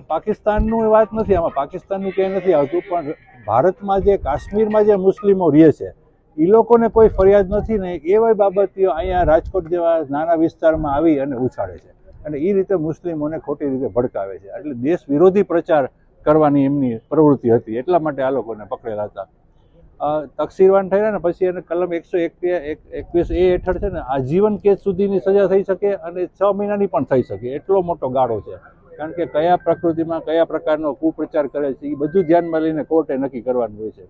પાકિસ્તાનનું વાત નથી, આમાં પાકિસ્તાનનું ક્યાંય નથી આવતું, પણ ભારતમાં જે કાશ્મીરમાં જે મુસ્લિમો રહે છે એ લોકોને કોઈ ફરિયાદ નથી ને એવા બાબતીઓ અહીંયા રાજકોટ જેવા નાના વિસ્તારમાં આવી અને ઉછાળે છે અને એ રીતે મુસ્લિમોને ખોટી રીતે ભડકાવે છે. એટલે દેશ વિરોધી પ્રચાર કરવાની એમની પ્રવૃત્તિ હતી, એટલા માટે આ લોકોને પકડેલા હતા. તકસીરવાન થયા ને પછી એને કલમ 121A હેઠળ છે ને આજીવન કેદ સુધીની સજા થઈ શકે અને 6 મહિનાની પણ થઈ શકે, એટલો મોટો ગાળો છે. કારણ કે કયા પ્રકૃતિમાં કયા પ્રકારનો કુપ્રચાર કરે છે એ બધું ધ્યાનમાં લઈને કોર્ટે નક્કી કરવાનું હોય છે.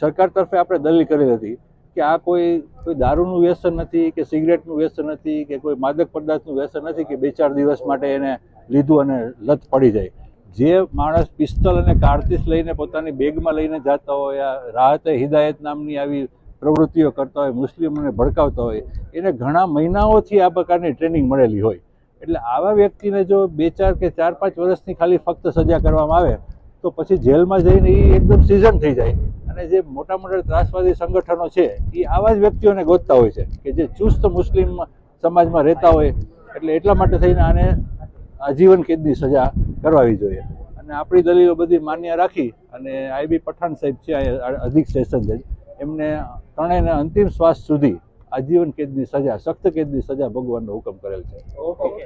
સરકાર તરફે આપણે દલીલ કરેલી હતી કે આ કોઈ દારૂનું વ્યસન નથી કે સિગરેટનું વ્યસન નથી કે કોઈ માદક પદાર્થનું વ્યસન નથી કે 2-4 દિવસ માટે એને લીધું અને લત પડી જાય. જે માણસ પિસ્તલ અને કારતીસ લઈને પોતાની બેગમાં લઈને જતા હોય, રાહતે હિદાયત નામની આવી પ્રવૃત્તિઓ કરતા હોય, મુસ્લિમોને ભડકાવતા હોય, એને ઘણા મહિનાઓથી આ પ્રકારની ટ્રેનિંગ મળેલી હોય. એટલે આવા વ્યક્તિને જો 2-4 કે 4-5 વર્ષની ખાલી ફક્ત સજા કરવામાં આવે તો પછી જેલમાં જઈને એ એકદમ સિઝન થઈ જાય. અને જે મોટા મોટા ત્રાસવાદી સંગઠનો છે એ આવા જ વ્યક્તિઓને ગોતતા હોય છે કે જે ચુસ્ત મુસ્લિમ સમાજમાં રહેતા હોય. એટલે એટલા માટે થઈને આને આજીવન કેદની સજા કરવાવી જોઈએ. અને આપણી દલીલો બધી માન્ય રાખી અને IB પઠાણ સાહેબ છે અધિક સેશન જજ, એમને ત્રણેયને અંતિમ શ્વાસ સુધી આજીવન કેદની સજા, સખ્ત કેદની સજા ભોગવવાનો હુકમ કરેલ છે. ઓકે.